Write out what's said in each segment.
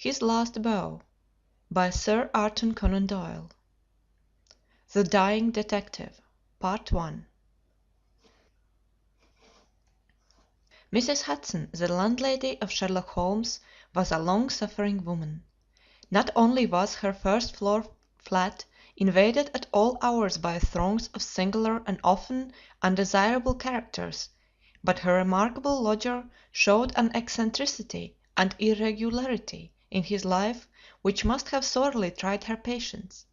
His Last Bow by Sir Arthur Conan Doyle. The Dying Detective Part 1. Mrs. Hudson, the landlady of Sherlock Holmes, was a long-suffering woman. Not only was her first-floor flat invaded at all hours by throngs of singular and often undesirable characters, but her remarkable lodger showed an eccentricity and irregularity in his life which must have sorely tried her patience.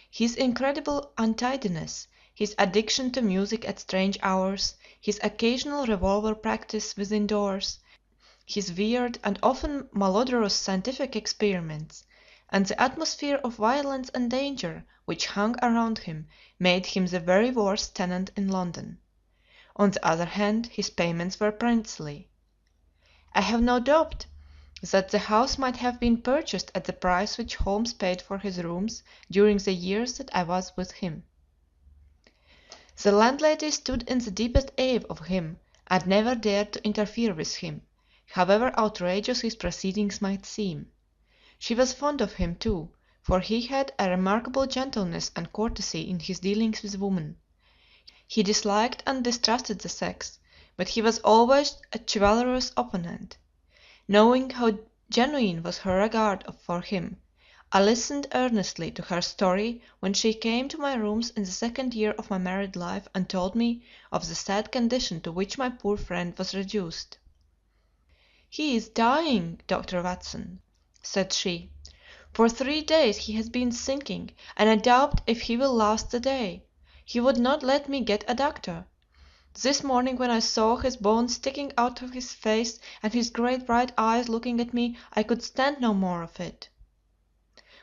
His incredible untidiness, his addiction to music at strange hours, his occasional revolver practice within doors, his weird and often malodorous scientific experiments, and the atmosphere of violence and danger which hung around him made him the very worst tenant in London. On the other hand, his payments were princely. I have no doubt that the house might have been purchased at the price which Holmes paid for his rooms during the years that I was with him. The landlady stood in the deepest awe of him, and never dared to interfere with him, however outrageous his proceedings might seem. She was fond of him, too, for he had a remarkable gentleness and courtesy in his dealings with women. He disliked and distrusted the sex, but he was always a chivalrous opponent. Knowing how genuine was her regard for him, I listened earnestly to her story when she came to my rooms in the second year of my married life and told me of the sad condition to which my poor friend was reduced. "He is dying, Dr. Watson," said she. "For 3 days he has been sinking, and I doubt if he will last the day. He would not let me get a doctor. This morning when I saw his bones sticking out of his face and his great bright eyes looking at me, I could stand no more of it.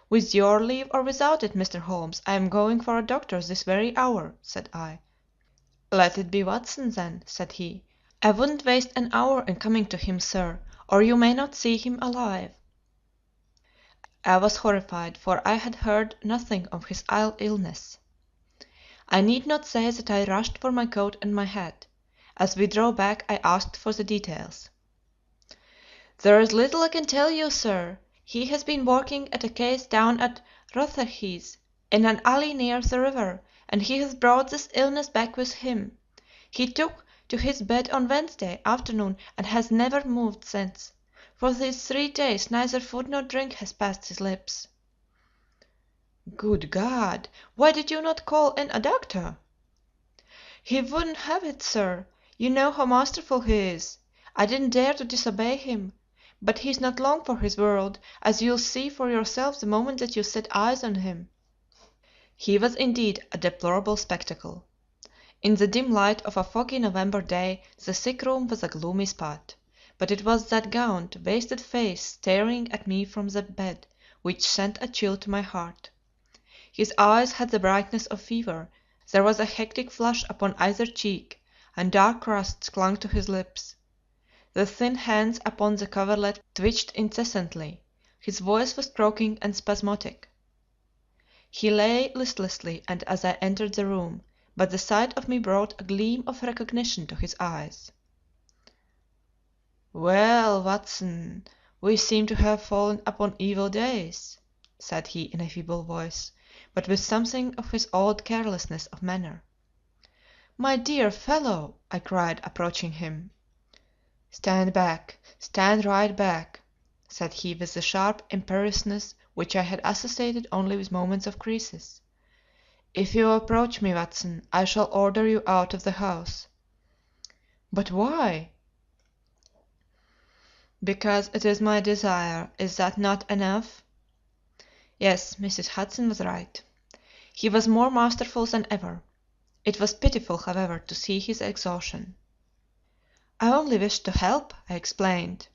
"'With your leave or without it, Mr. Holmes, I am going for a doctor this very hour,' said I. "'Let it be Watson, then,' said he. 'I wouldn't waste an hour in coming to him, sir, or you may not see him alive.' I was horrified, for I had heard nothing of his illness. I need not say that I rushed for my coat and my hat. As we drove back I asked for the details. "'There is little I can tell you, sir. He has been working at a case down at Rotherhithe, in an alley near the river, and he has brought this illness back with him. He took to his bed on Wednesday afternoon and has never moved since. For these 3 days neither food nor drink has passed his lips.' "'Good God! Why did you not call in a doctor?' "'He wouldn't have it, sir. You know how masterful he is. I didn't dare to disobey him. But he is not long for his world, as you'll see for yourself the moment that you set eyes on him.' He was indeed a deplorable spectacle. In the dim light of a foggy November day the sick room was a gloomy spot, but it was that gaunt, wasted face staring at me from the bed which sent a chill to my heart. His eyes had the brightness of fever, there was a hectic flush upon either cheek, and dark crusts clung to his lips. The thin hands upon the coverlet twitched incessantly, his voice was croaking and spasmodic. He lay listlessly and as I entered the room, but the sight of me brought a gleam of recognition to his eyes. "'Well, Watson, we seem to have fallen upon evil days,' said he in a feeble voice, but with something of his old carelessness of manner. "'My dear fellow!' I cried, approaching him. "'Stand back, stand right back,' said he with the sharp imperiousness which I had associated only with moments of crisis. 'If you approach me, Watson, I shall order you out of the house.' "'But why?' "'Because it is my desire. Is that not enough?' Yes, Mrs. Hudson was right. He was more masterful than ever. It was pitiful, however, to see his exhaustion. "'I only wished to help,' I explained.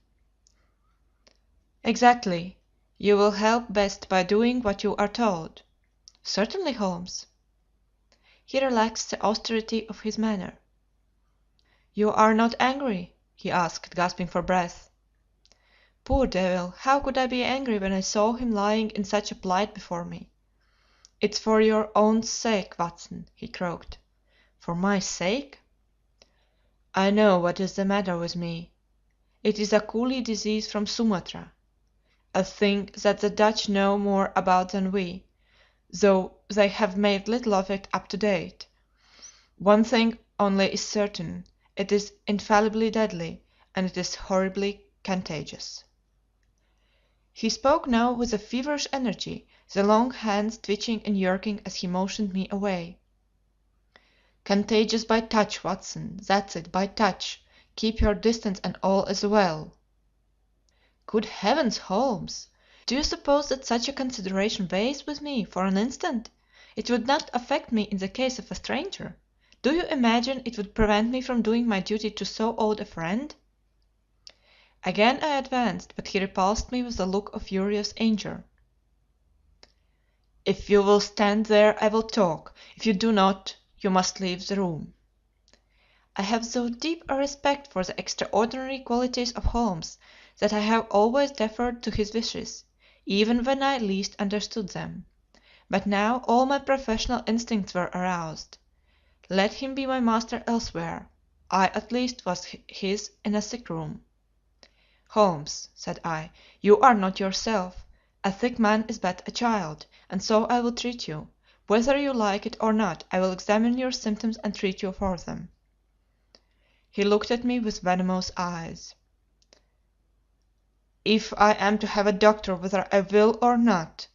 "'Exactly. You will help best by doing what you are told.' "'Certainly, Holmes.' He relaxed the austerity of his manner. "'You are not angry?' he asked, gasping for breath. Poor devil, how could I be angry when I saw him lying in such a plight before me? "'It's for your own sake, Watson,' he croaked. "'For my sake?' "'I know what is the matter with me. It is a coolie disease from Sumatra. a thing that the Dutch know more about than we, though they have made little of it up to date. One thing only is certain, it is infallibly deadly, and it is horribly contagious." He spoke now with a feverish energy, the long hands twitching and jerking as he motioned me away. "Contagious by touch, Watson. That's it, by touch. Keep your distance and all is well." Good heavens, Holmes! Do you suppose that such a consideration weighs with me for an instant? It would not affect me in the case of a stranger. Do you imagine it would prevent me from doing my duty to so old a friend?" Again I advanced, but he repulsed me with a look of furious anger. "If you will stand there I will talk. If you do not, you must leave the room." I have so deep a respect for the extraordinary qualities of Holmes that I have always deferred to his wishes, even when I least understood them. But now all my professional instincts were aroused. Let him be my master elsewhere, I at least was his in a sick room. "Holmes," said I, "you are not yourself. A sick man is but a child, and so I will treat you. Whether you like it or not, I will examine your symptoms and treat you for them." He looked at me with venomous eyes. "If I am to have a doctor whether I will or not,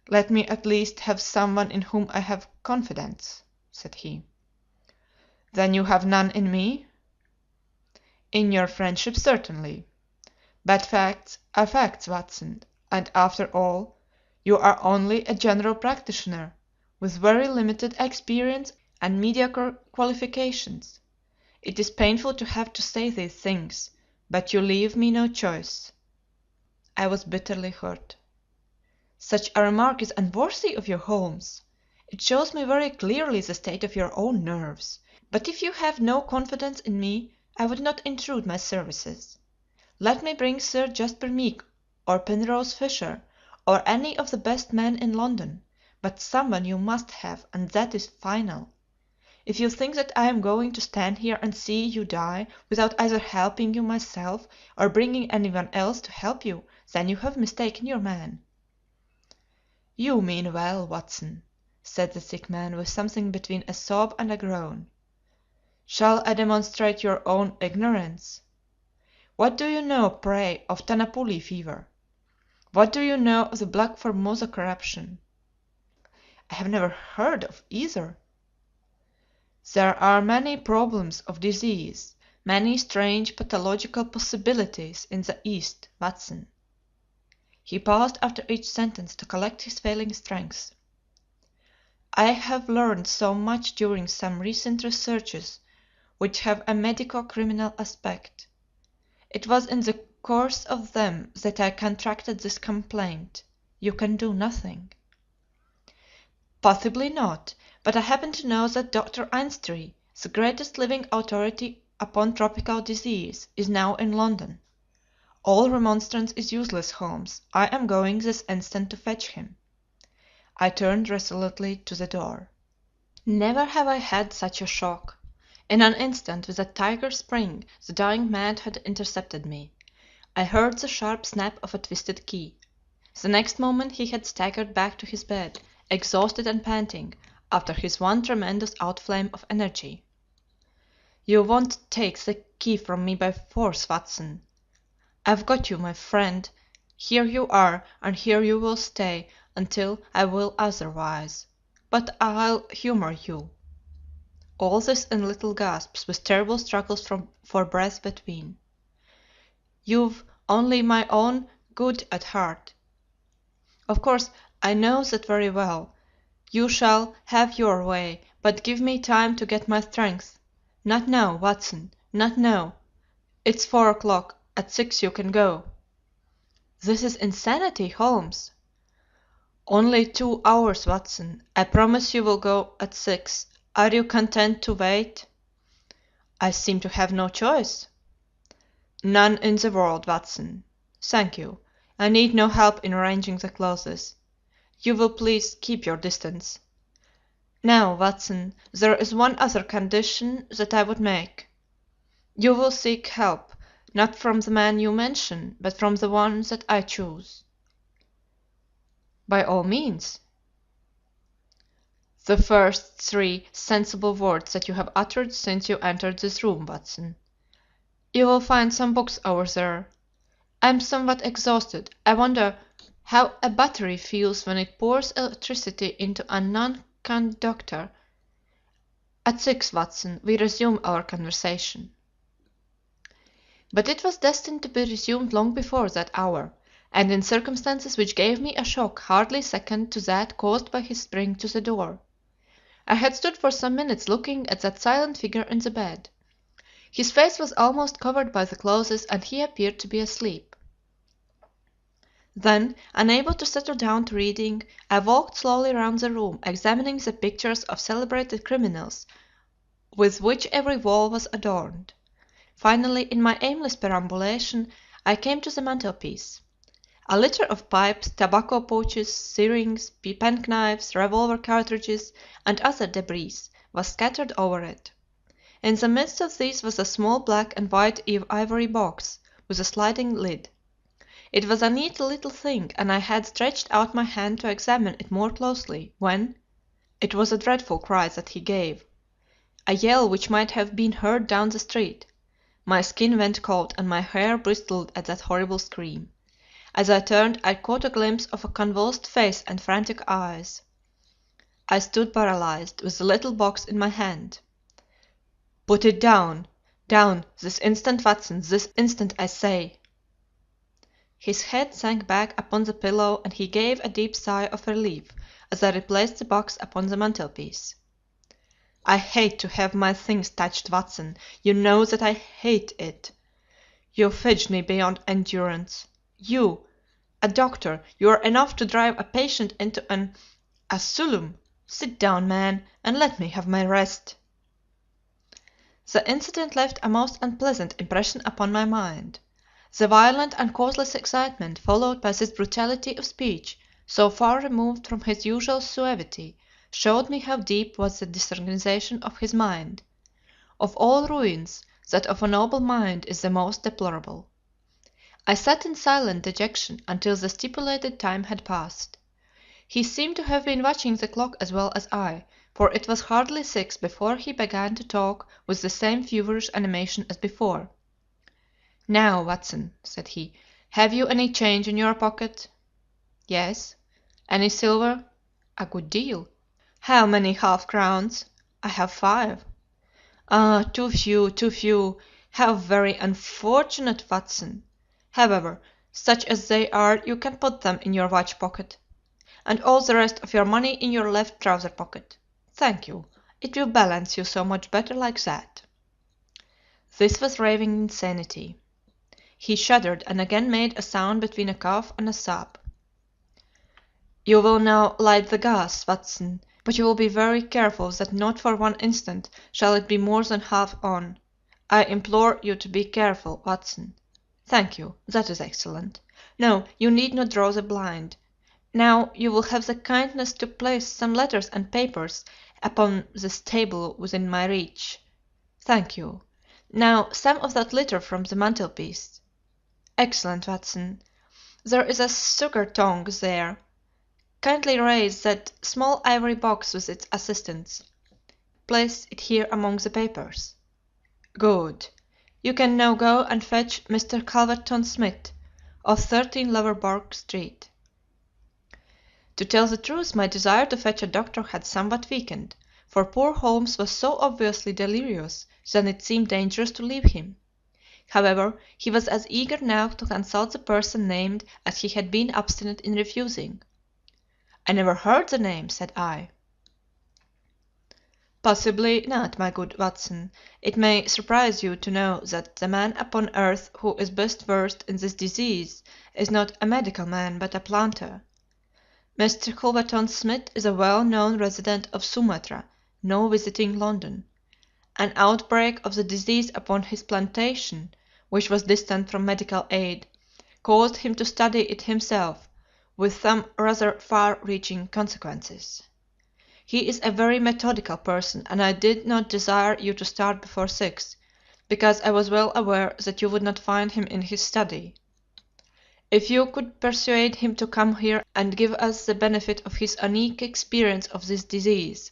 let me at least have someone in whom I have confidence," said he. "Then you have none in me?" "In your friendship, certainly. But facts are facts, Watson, and after all, you are only a general practitioner with very limited experience and mediocre qualifications. It is painful to have to say these things, but you leave me no choice." I was bitterly hurt. "Such a remark is unworthy of you, Holmes. It shows me very clearly the state of your own nerves. But if you have no confidence in me, I would not intrude my services. Let me bring Sir Jasper Meek or Penrose Fisher or any of the best men in London, but someone you must have, and that is final. If you think that I am going to stand here and see you die without either helping you myself or bringing anyone else to help you, then you have mistaken your man." "You mean well, Watson," said the sick man with something between a sob and a groan. "Shall I demonstrate your own ignorance? What do you know, pray, of Tanapuli fever? What do you know of the Black Formosa corruption?" "I have never heard of either." "There are many problems of disease, many strange pathological possibilities in the East, Watson." He paused after each sentence to collect his failing strength. "I have learned so much during some recent researches which have a medico-criminal aspect. It was in the course of them that I contracted this complaint. You can do nothing." "Possibly not, but I happen to know that Dr. Ainstree, the greatest living authority upon tropical disease, is now in London. All remonstrance is useless, Holmes. I am going this instant to fetch him." I turned resolutely to the door. Never have I had such a shock. In an instant, with a tiger spring, the dying man had intercepted me. I heard the sharp snap of a twisted key. The next moment he had staggered back to his bed, exhausted and panting, after his one tremendous outflame of energy. "You won't take the key from me by force, Watson. I've got you, my friend. Here you are, and here you will stay until I will otherwise. But I'll humor you." All this in little gasps, with terrible struggles for breath between. "You've only my own good at heart. Of course, I know that very well. You shall have your way, but give me time to get my strength. Not now, Watson, not now. It's 4 o'clock. At 6 you can go." "This is insanity, Holmes." "Only 2 hours, Watson. I promise you will go at 6. Are you content to wait?" "I seem to have no choice." "None in the world, Watson. Thank you. I need no help in arranging the clothes. You will please keep your distance. Now, Watson, there is one other condition that I would make. You will seek help, not from the man you mention, but from the one that I choose. "By all means." "The first three sensible words that you have uttered since you entered this room, Watson. You will find some books over there. I am somewhat exhausted. I wonder how a battery feels when it pours electricity into a non conductor. At 6, Watson, we resume our conversation." But it was destined to be resumed long before that hour, and in circumstances which gave me a shock hardly second to that caused by his spring to the door. I had stood for some minutes looking at that silent figure in the bed. His face was almost covered by the clothes, and he appeared to be asleep. Then, unable to settle down to reading, I walked slowly round the room, examining the pictures of celebrated criminals with which every wall was adorned. Finally, in my aimless perambulation, I came to the mantelpiece. A litter of pipes, tobacco pouches, syringes, penknives, revolver cartridges, and other debris was scattered over it. In the midst of these was a small black and white ivory box with a sliding lid. It was a neat little thing, and I had stretched out my hand to examine it more closely, when it was a dreadful cry that he gave, a yell which might have been heard down the street. My skin went cold, and my hair bristled at that horrible scream. As I turned, I caught a glimpse of a convulsed face and frantic eyes. I stood paralyzed, with the little box in my hand. "Put it down! Down! This instant, Watson! This instant, I say!" His head sank back upon the pillow, and he gave a deep sigh of relief as I replaced the box upon the mantelpiece. "I hate to have my things touched, Watson. You know that I hate it. You fidget me beyond endurance. You, a doctor, you are enough to drive a patient into an asylum. Sit down, man, and let me have my rest." The incident left a most unpleasant impression upon my mind. The violent and causeless excitement followed by this brutality of speech, so far removed from his usual suavity, showed me how deep was the disorganization of his mind. Of all ruins, that of a noble mind is the most deplorable. I sat in silent dejection until the stipulated time had passed. He seemed to have been watching the clock as well as I, for it was hardly 6 before he began to talk with the same feverish animation as before. "Now, Watson," said he, "have you any change in your pocket?" "Yes." "Any silver?" "A good deal." "How many half crowns?" "I have 5." "Ah, too few, too few. How very unfortunate, Watson. However, such as they are, you can put them in your watch pocket, and all the rest of your money in your left trouser pocket. Thank you. It will balance you so much better like that." This was raving insanity. He shuddered and again made a sound between a cough and a sob. "You will now light the gas, Watson, but you will be very careful that not for one instant shall it be more than half on. I implore you to be careful, Watson. Thank you, that is excellent. No, you need not draw the blind. Now you will have the kindness to place some letters and papers upon this table within my reach. Thank you. Now some of that litter from the mantelpiece. Excellent, Watson. There is a sugar tongs there. Kindly raise that small ivory box with its assistants. Place it here among the papers. Good. You can now go and fetch Mr. Calverton-Smith, of 13 Loverburg Street." To tell the truth, my desire to fetch a doctor had somewhat weakened, for poor Holmes was so obviously delirious that it seemed dangerous to leave him. However, he was as eager now to consult the person named as he had been obstinate in refusing. "I never heard the name," said I. "Possibly not, my good Watson. It may surprise you to know that the man upon earth who is best versed in this disease is not a medical man, but a planter. Mr. Culverton-Smith is a well-known resident of Sumatra, now visiting London. An outbreak of the disease upon his plantation, which was distant from medical aid, caused him to study it himself, with some rather far-reaching consequences. He is a very methodical person, and I did not desire you to start before 6, because I was well aware that you would not find him in his study. If you could persuade him to come here and give us the benefit of his unique experience of this disease,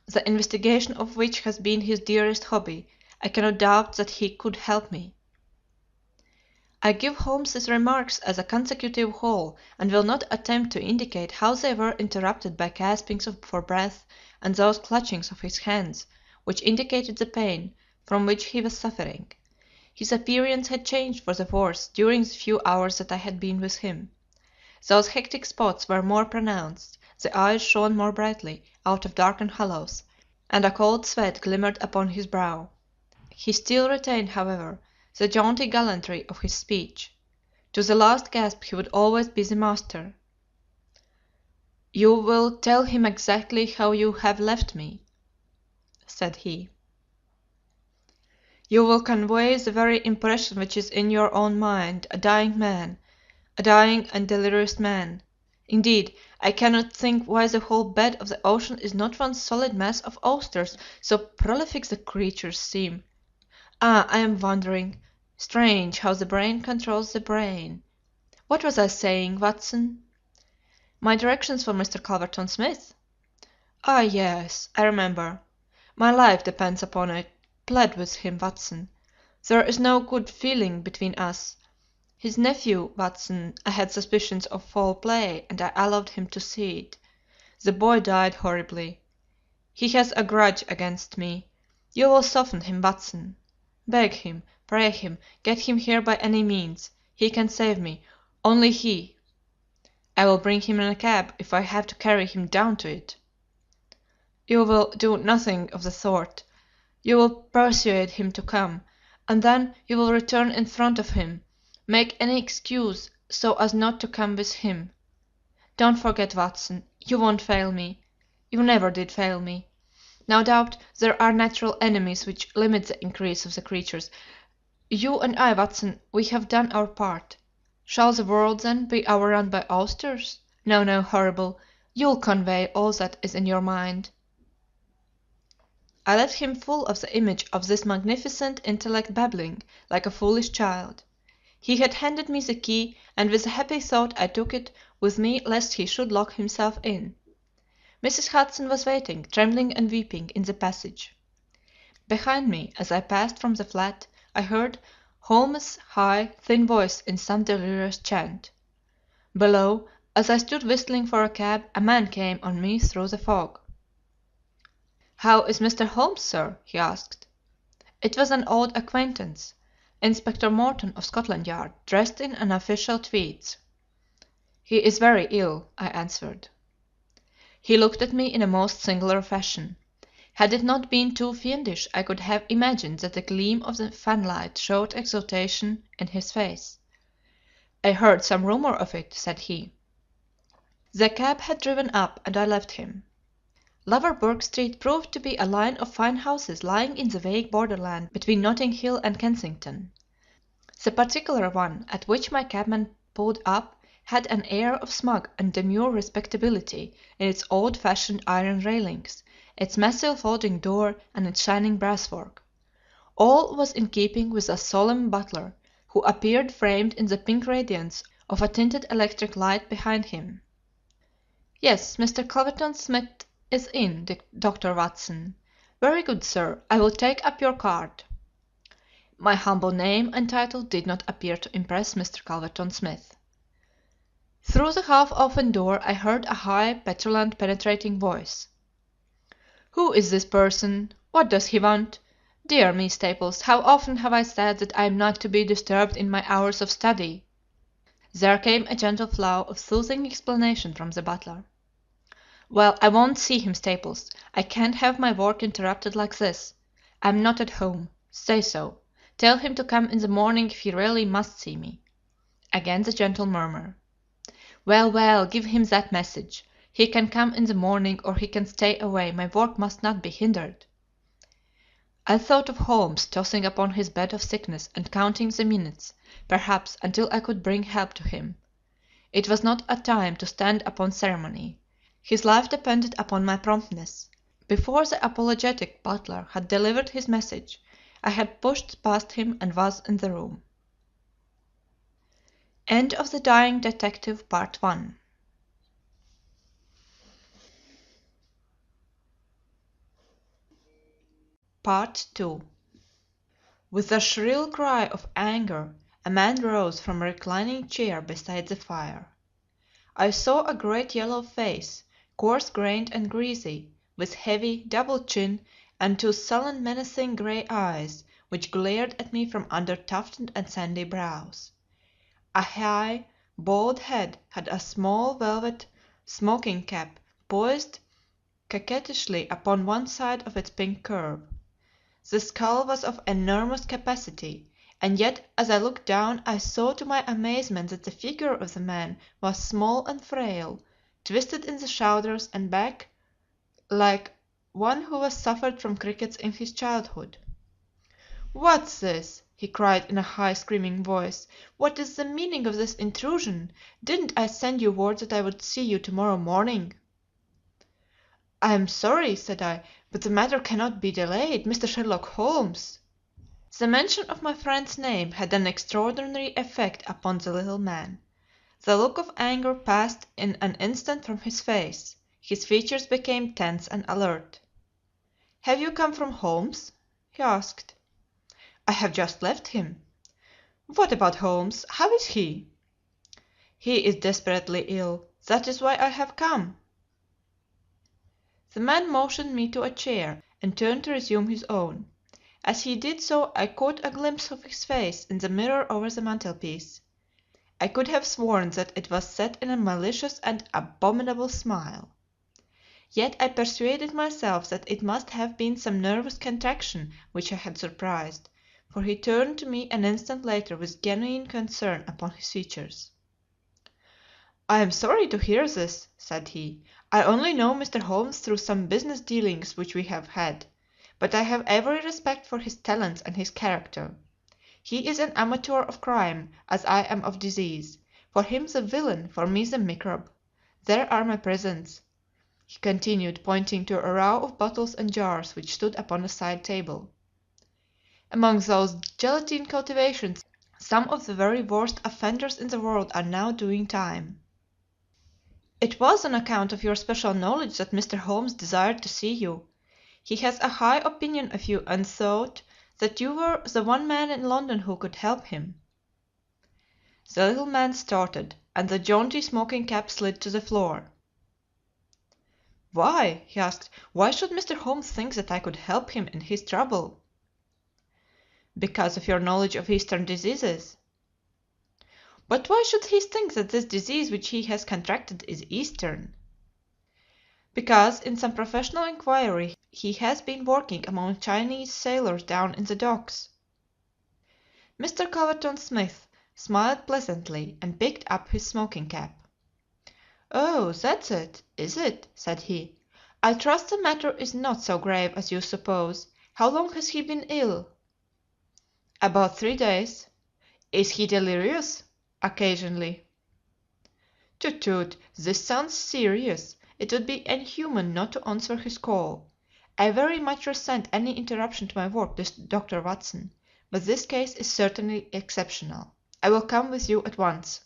the investigation of which has been his dearest hobby, I cannot doubt that he could help me. I give Holmes's remarks as a consecutive whole, and will not attempt to indicate how they were interrupted by gaspings for breath and those clutchings of his hands which indicated the pain from which he was suffering. His appearance had changed for the worse during the few hours that I had been with him. Those hectic spots were more pronounced, the eyes shone more brightly out of darkened hollows, and a cold sweat glimmered upon his brow. He still retained, however, the jaunty gallantry of his speech. To the last gasp he would always be the master. "You will tell him exactly how you have left me," said he. "You will convey the very impression which is in your own mind, a dying man, a dying and delirious man. Indeed, I cannot think why the whole bed of the ocean is not one solid mass of oysters, so prolific the creatures seem. Ah, I am wandering. Strange how the brain controls the brain. What was I saying, Watson?" "My directions for Mr. Culverton Smith." "Ah, yes, I remember. My life depends upon it. Plead with him, Watson. There is no good feeling between us. His nephew, Watson, I had suspicions of foul play, and I allowed him to see it. The boy died horribly. He has a grudge against me. You will soften him, Watson. Beg him, pray him, get him here by any means. He can save me, only he. I will bring him in a cab if I have to carry him down to it." "You will do nothing of the sort. You will persuade him to come, and then you will return in front of him. Make any excuse so as not to come with him. Don't forget, Watson, you won't fail me. You never did fail me. No doubt there are natural enemies which limit the increase of the creatures. You and I, Watson, we have done our part. Shall the world, then, be overrun by oysters? No, no, horrible. You'll convey all that is in your mind." I left him full of the image of this magnificent intellect babbling like a foolish child. He had handed me the key, and with a happy thought I took it with me lest he should lock himself in. Mrs. Hudson was waiting, trembling and weeping, in the passage. Behind me, as I passed from the flat, I heard Holmes' high, thin voice in some delirious chant. Below, as I stood whistling for a cab, a man came on me through the fog. "How is Mr. Holmes, sir?" he asked. It was an old acquaintance, Inspector Morton of Scotland Yard, dressed in unofficial tweeds. "He is very ill," I answered. He looked at me in a most singular fashion. Had it not been too fiendish, I could have imagined that the gleam of the fanlight showed exultation in his face. "I heard some rumor of it," said he. The cab had driven up, and I left him. Loverburg Street proved to be a line of fine houses lying in the vague borderland between Notting Hill and Kensington. The particular one at which my cabman pulled up had an air of smug and demure respectability in its old-fashioned iron railings, its massive folding door, and its shining brasswork. All was in keeping with a solemn butler, who appeared framed in the pink radiance of a tinted electric light behind him. "Yes, Mr. Culverton Smith is in, Dr. Watson. Very good, sir. I will take up your card." My humble name and title did not appear to impress Mr. Culverton Smith. Through the half-open door I heard a high, petulant, penetrating voice. "Who is this person? What does he want? Dear me, Staples, how often have I said that I am not to be disturbed in my hours of study?" There came a gentle flow of soothing explanation from the butler. "Well, I won't see him, Staples. I can't have my work interrupted like this. I'm not at home. Say so. Tell him to come in the morning if he really must see me." Again the gentle murmur. "Well, well, give him that message. He can come in the morning, or he can stay away. My work must not be hindered." I thought of Holmes tossing upon his bed of sickness and counting the minutes, perhaps, until I could bring help to him. It was not a time to stand upon ceremony. His life depended upon my promptness. Before the apologetic butler had delivered his message, I had pushed past him and was in the room. End of The Dying Detective, Part 1. Part 2. With a shrill cry of anger, a man rose from a reclining chair beside the fire. I saw a great yellow face, coarse grained and greasy, with heavy, double chin and two sullen, menacing grey eyes which glared at me from under tufted and sandy brows. A high, bald head had a small velvet smoking cap poised coquettishly upon one side of its pink curve. The skull was of enormous capacity, and yet as I looked down I saw to my amazement that the figure of the man was small and frail, twisted in the shoulders and back like one who had suffered from crickets in his childhood. "What's this?" he cried in a high, screaming voice. "What is the meaning of this intrusion? Didn't I send you word that I would see you tomorrow morning?" "I am sorry," said I, "but the matter cannot be delayed. Mr. Sherlock Holmes—" The mention of my friend's name had an extraordinary effect upon the little man. The look of anger passed in an instant from his face. His features became tense and alert. "Have you come from Holmes?" he asked. "I have just left him." "What about Holmes? How is he?" "He is desperately ill. That is why I have come." The man motioned me to a chair, and turned to resume his own. As he did so I caught a glimpse of his face in the mirror over the mantelpiece. I could have sworn that it was set in a malicious and abominable smile. Yet I persuaded myself that it must have been some nervous contraction which I had surprised, for he turned to me an instant later with genuine concern upon his features. "I am sorry to hear this," said he. "I only know Mr. Holmes through some business dealings which we have had, but I have every respect for his talents and his character. He is an amateur of crime, as I am of disease. For him the villain, for me the microbe. There are my presents," he continued, pointing to a row of bottles and jars which stood upon a side table. "Among those gelatine cultivations some of the very worst offenders in the world are now doing time." "It was on account of your special knowledge that Mr. Holmes desired to see you. He has a high opinion of you and thought that you were the one man in London who could help him." The little man started, and the jaunty smoking cap slid to the floor. "Why?" he asked. "Why should Mr. Holmes think that I could help him in his trouble?" "Because of your knowledge of Eastern diseases." "But why should he think that this disease which he has contracted is Eastern?" "Because in some professional inquiry he has been working among Chinese sailors down in the docks." Mr. Culverton Smith smiled pleasantly and picked up his smoking cap. "Oh, that's it, is it?" said he. "I trust the matter is not so grave as you suppose. How long has he been ill?" "About 3 days." "Is he delirious?" "Occasionally." "Tut, tut, this sounds serious. It would be inhuman not to answer his call. I very much resent any interruption to my work, Dr. Watson, but this case is certainly exceptional. I will come with you at once."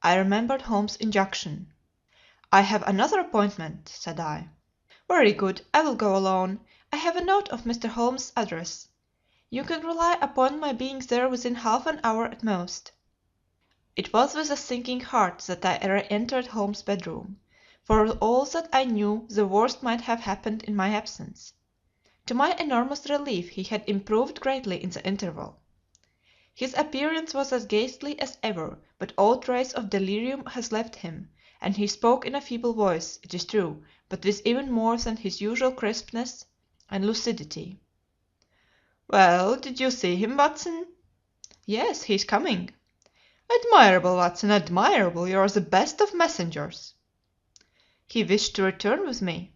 I remembered Holmes' injunction. "I have another appointment," said I. "Very good, I will go alone. I have a note of Mr. Holmes' address. You can rely upon my being there within half an hour at most." It was with a sinking heart that I entered Holmes' bedroom. For all that I knew the worst might have happened in my absence. To my enormous relief he had improved greatly in the interval. His appearance was as ghastly as ever, but all trace of delirium had left him, and he spoke in a feeble voice, it is true, but with even more than his usual crispness and lucidity. "Well, did you see him, Watson?" "Yes, he is coming." "Admirable, Watson, admirable! You are the best of messengers." "He wished to return with me."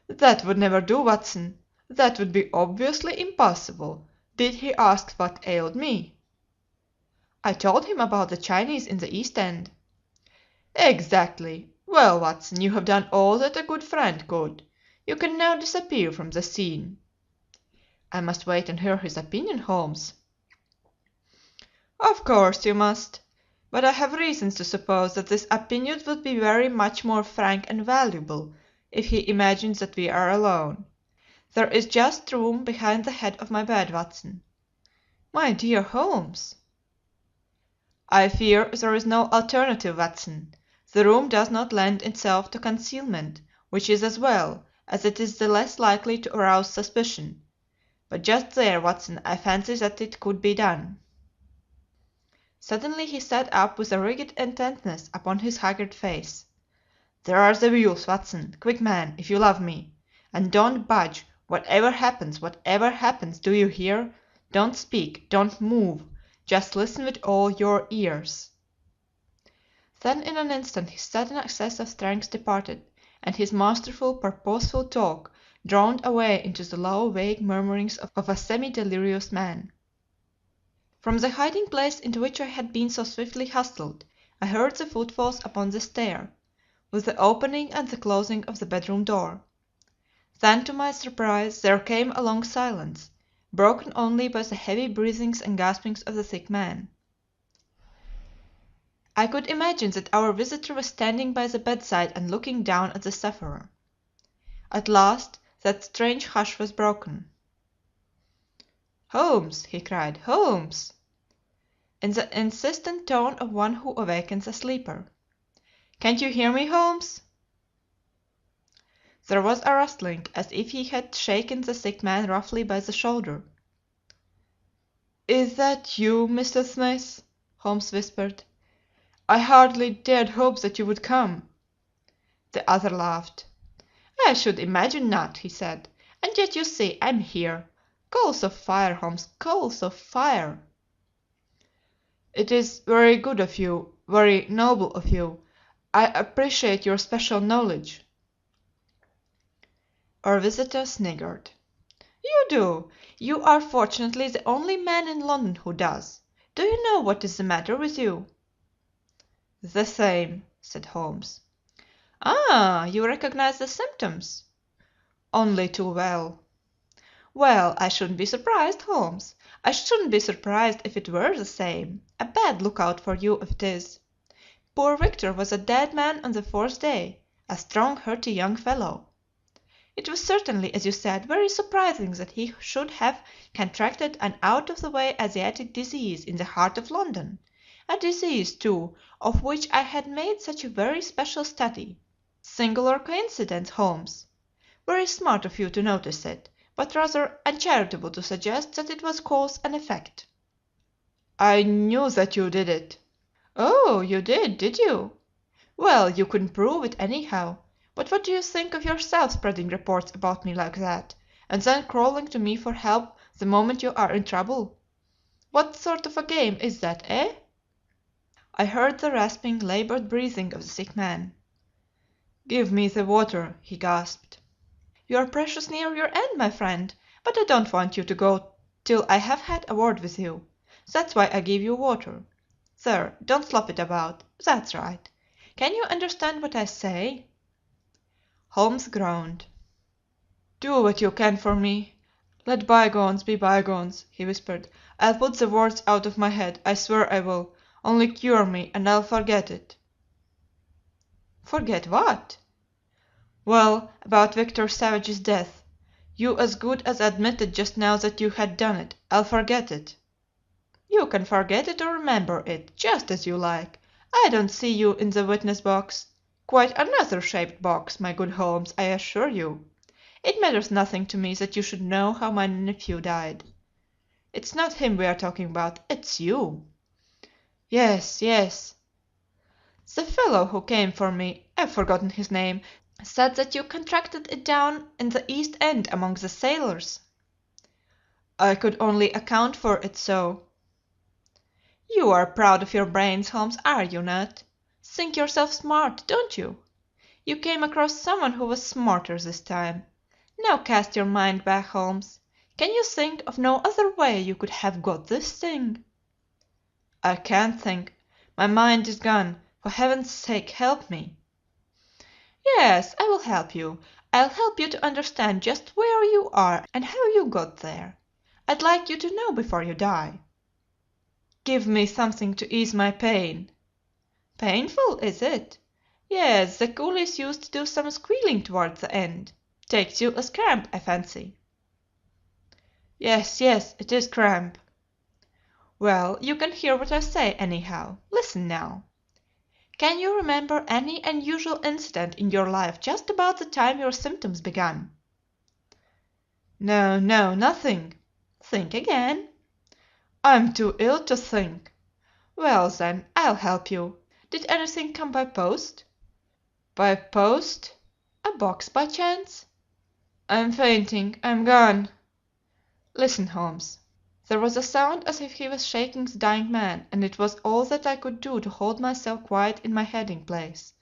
"That would never do, Watson. That would be obviously impossible. Did he ask what ailed me?" "I told him about the Chinese in the East End." "Exactly. Well, Watson, you have done all that a good friend could. You can now disappear from the scene." "I must wait and hear his opinion, Holmes." Of course you must, but I have reasons to suppose that this opinion would be very much more frank and valuable if he imagines that we are alone. There is just room behind the head of my bed, Watson." "My dear Holmes!" "I fear there is no alternative, Watson. The room does not lend itself to concealment, which is as well, as it is the less likely to arouse suspicion. But just there, Watson, I fancy that it could be done." Suddenly he sat up with a rigid intentness upon his haggard face. "There are the wheels, Watson. Quick, man, if you love me. And don't budge, whatever happens, whatever happens, do you hear? Don't speak, don't move. Just listen with all your ears." Then in an instant his sudden access of strength departed, and his masterful, purposeful talk drowned away into the low, vague murmurings of a semi-delirious man. From the hiding place into which I had been so swiftly hustled, I heard the footfalls upon the stair, with the opening and the closing of the bedroom door. Then to my surprise there came a long silence, broken only by the heavy breathings and gaspings of the sick man. I could imagine that our visitor was standing by the bedside and looking down at the sufferer. At last that strange hush was broken. "Holmes!" he cried, "Holmes!" in the insistent tone of one who awakens a sleeper. "Can't you hear me, Holmes?" There was a rustling, as if he had shaken the sick man roughly by the shoulder. "Is that you, Mr. Smith?" Holmes whispered. "I hardly dared hope that you would come." The other laughed. "I should imagine not," he said, "and yet you see I'm here. Coals of fire, Holmes, coals of fire." "It is very good of you, very noble of you. I appreciate your special knowledge." Our visitor sniggered. "You do. You are fortunately the only man in London who does. Do you know what is the matter with you?" "The same," said Holmes. "Ah, you recognize the symptoms?" "Only too well." "Well, I shouldn't be surprised, Holmes. I shouldn't be surprised if it were the same. A bad lookout for you if it is. Poor Victor was a dead man on the fourth day, a strong, hearty young fellow. It was certainly, as you said, very surprising that he should have contracted an out of the way Asiatic disease in the heart of London, a disease, too, of which I had made such a very special study. Singular coincidence, Holmes. Very smart of you to notice it, but rather uncharitable to suggest that it was cause and effect." "I knew that you did it." "Oh, you did you? Well, you couldn't prove it anyhow. But what do you think of yourself spreading reports about me like that, and then crawling to me for help the moment you are in trouble? What sort of a game is that, eh?" I heard the rasping, labored breathing of the sick man. "Give me the water," he gasped. "You are precious near your end, my friend, but I don't want you to go till I have had a word with you. That's why I give you water. There, don't slop it about. That's right. Can you understand what I say?" Holmes groaned. "Do what you can for me. Let bygones be bygones," he whispered. "I'll put the words out of my head. I swear I will. Only cure me, and I'll forget it." "Forget what?" "Well, about Victor Savage's death. You as good as admitted just now that you had done it. I'll forget it." "You can forget it or remember it, just as you like. I don't see you in the witness box. Quite another shaped box, my good Holmes, I assure you. It matters nothing to me that you should know how my nephew died. It's not him we are talking about, it's you." "Yes, yes." "The fellow who came for me, I've forgotten his name, said that you contracted it down in the East End among the sailors." "I could only account for it so." "You are proud of your brains, Holmes, are you not? Think yourself smart, don't you? You came across someone who was smarter this time. Now cast your mind back, Holmes. Can you think of no other way you could have got this thing?" "I can't think. My mind is gone. For heaven's sake, help me." "Yes, I will help you. I'll help you to understand just where you are and how you got there. I'd like you to know before you die." Give me something to ease my pain." "Painful, is it?" "Yes, the coolies used to do some squealing towards the end. Takes you as cramp, I fancy." "Yes, yes, it is cramp." "Well, you can hear what I say, anyhow. Listen now. Can you remember any unusual incident in your life just about the time your symptoms began?" "No, no, nothing." "Think again." "I'm too ill to think." "Well, then, I'll help you. Did anything come by post?" "By post? A box, by chance?" "I'm fainting. I'm gone." "Listen, Holmes." There was a sound as if he was shaking the dying man, and it was all that I could do to hold myself quiet in my hiding place.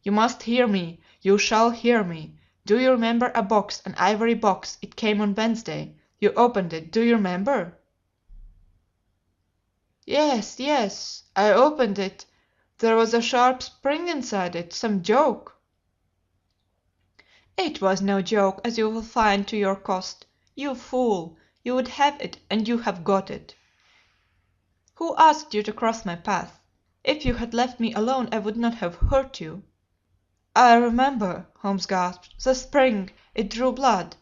"You must hear me. You shall hear me. Do you remember a box, an ivory box? It came on Wednesday. You opened it. Do you remember?" "Yes, yes, I opened it. There was a sharp spring inside it. Some joke." "It was no joke, as you will find to your cost. You fool! You would have it, and you have got it. Who asked you to cross my path? If you had left me alone I would not have hurt you." "I remember," Holmes gasped. "The spring. It drew blood.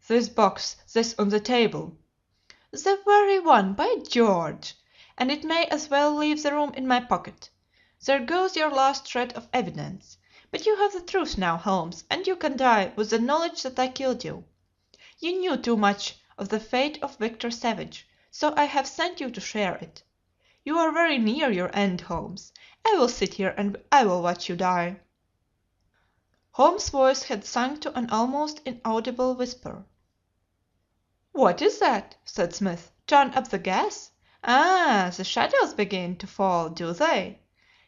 This box, this on the table." "The very one, by George! And it may as well leave the room in my pocket. There goes your last shred of evidence. But you have the truth now, Holmes, and you can die with the knowledge that I killed you. You knew too much of the fate of Victor Savage, so I have sent you to share it. You are very near your end, Holmes. I will sit here and I will watch you die." Holmes' voice had sunk to an almost inaudible whisper. "What is that?" said Smith. "Turn up the gas? Ah, the shadows begin to fall, do they?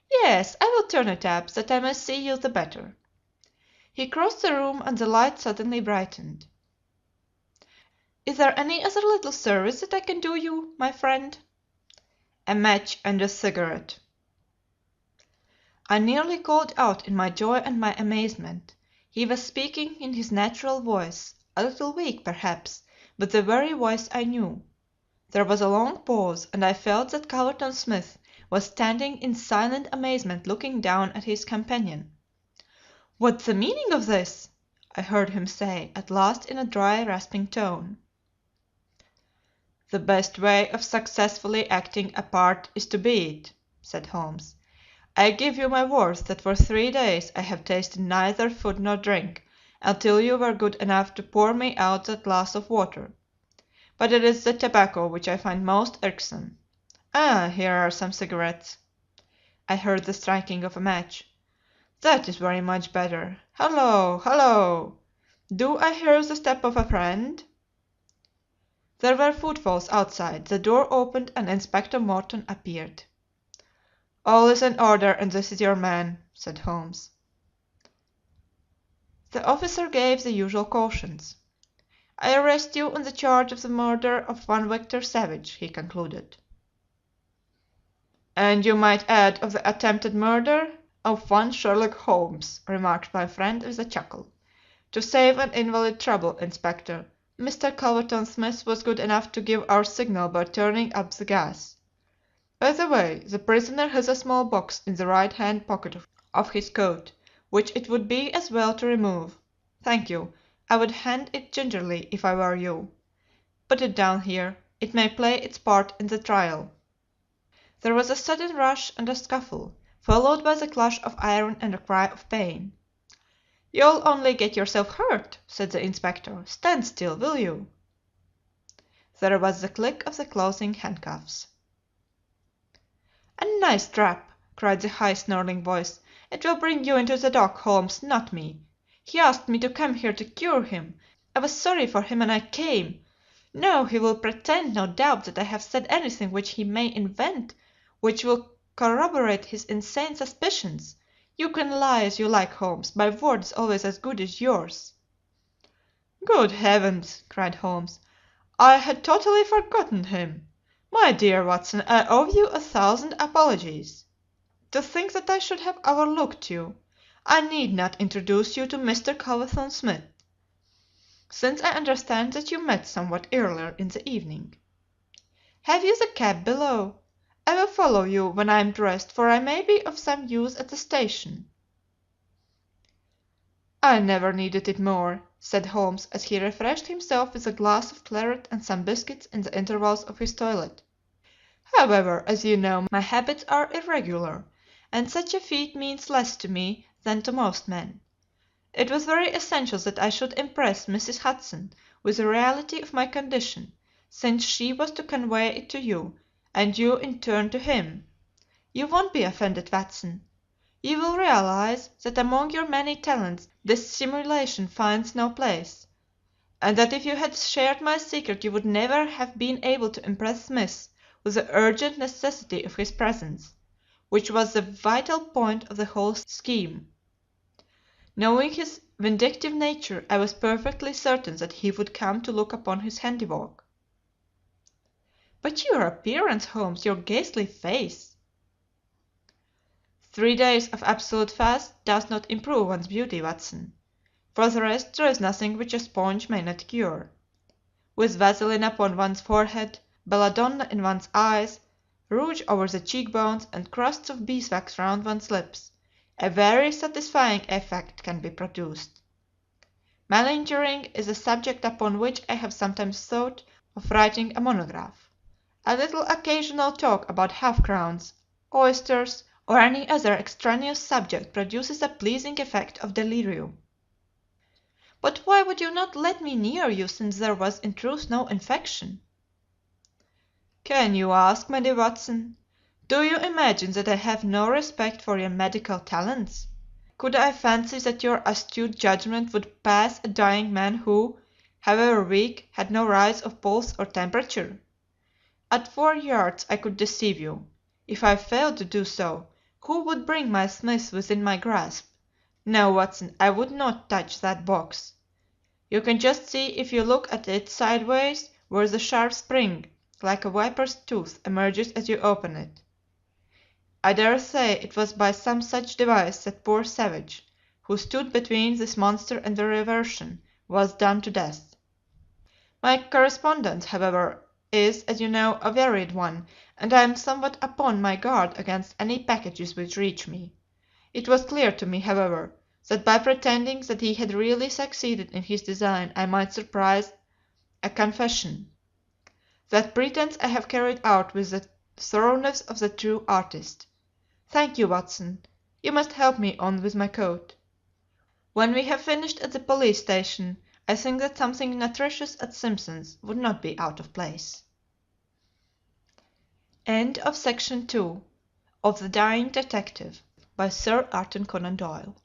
Yes, I will turn it up, that I may see you the better." He crossed the room and the light suddenly brightened. "Is there any other little service that I can do you, my friend?" "A match and a cigarette." I nearly called out in my joy and my amazement. He was speaking in his natural voice, a little weak perhaps, but the very voice I knew. There was a long pause, and I felt that Culverton Smith was standing in silent amazement looking down at his companion. "What's the meaning of this?" I heard him say at last in a dry, rasping tone. "The best way of successfully acting a part is to be it," said Holmes. "I give you my word that for 3 days I have tasted neither food nor drink until you were good enough to pour me out that glass of water. But it is the tobacco which I find most irksome. Ah, here are some cigarettes." I heard the striking of a match. "That is very much better. Hallo, hallo! Do I hear the step of a friend?" There were footfalls outside, the door opened, and Inspector Morton appeared. "All is in order, and this is your man," said Holmes. The officer gave the usual cautions. "I arrest you on the charge of the murder of one Victor Savage," he concluded. "And you might add of the attempted murder of one Sherlock Holmes," remarked my friend with a chuckle. "To save an invalid trouble, Inspector, Mr. Culverton Smith was good enough to give our signal by turning up the gas. By the way, the prisoner has a small box in the right hand pocket of his coat, which it would be as well to remove. Thank you. I would hand it gingerly if I were you. Put it down here. It may play its part in the trial." There was a sudden rush and a scuffle, followed by the clash of iron and a cry of pain. "You'll only get yourself hurt," said the inspector. "Stand still, will you?" There was the click of the closing handcuffs. "A nice trap!" cried the high snarling voice. "It will bring you into the dock, Holmes, not me. He asked me to come here to cure him. I was sorry for him and I came. No, he will pretend, no doubt, that I have said anything which he may invent which will corroborate his insane suspicions. You can lie as you like, Holmes. My word is always as good as yours." "Good heavens!" cried Holmes. "I had totally forgotten him. My dear Watson, I owe you 1,000 apologies. To think that I should have overlooked you. I need not introduce you to Mr. Culverton Smith, since I understand that you met somewhat earlier in the evening. Have you the cab below? I will follow you when I am dressed, for I may be of some use at the station." "I never needed it more," said Holmes, as he refreshed himself with a glass of claret and some biscuits in the intervals of his toilet. "However, as you know, my habits are irregular, and such a feat means less to me than to most men. It was very essential that I should impress Mrs. Hudson with the reality of my condition, since she was to convey it to you, and you in turn to him. You won't be offended, Watson. You will realize that among your many talents dissimulation finds no place, and that if you had shared my secret you would never have been able to impress Smith with the urgent necessity of his presence, which was the vital point of the whole scheme. Knowing his vindictive nature, I was perfectly certain that he would come to look upon his handiwork." "But your appearance, Holmes, your ghastly face!" "3 days of absolute fast does not improve one's beauty, Watson. For the rest, there is nothing which a sponge may not cure. With vaseline upon one's forehead, belladonna in one's eyes, rouge over the cheekbones, and crusts of beeswax round one's lips, a very satisfying effect can be produced. Malingering is a subject upon which I have sometimes thought of writing a monograph. A little occasional talk about half-crowns, oysters, or any other extraneous subject produces a pleasing effect of delirium." "But why would you not let me near you, since there was in truth no infection?" "Can you ask, my dear Watson? Do you imagine that I have no respect for your medical talents? Could I fancy that your astute judgment would pass a dying man who, however weak, had no rise of pulse or temperature? At 4 yards I could deceive you. If I failed to do so, who would bring my Smith within my grasp? No, Watson, I would not touch that box. You can just see if you look at it sideways where the sharp spring, like a viper's tooth, emerges as you open it. I dare say it was by some such device that poor Savage, who stood between this monster and the reversion, was done to death. My correspondence, however, is, as you know, a varied one, and I am somewhat upon my guard against any packages which reach me. It was clear to me, however, that by pretending that he had really succeeded in his design I might surprise a confession. That pretence I have carried out with the thoroughness of the true artist. Thank you, Watson. You must help me on with my coat. When we have finished at the police station, I think that something nutritious at Simpson's would not be out of place." End of Section 2 of The Dying Detective by Sir Arthur Conan Doyle.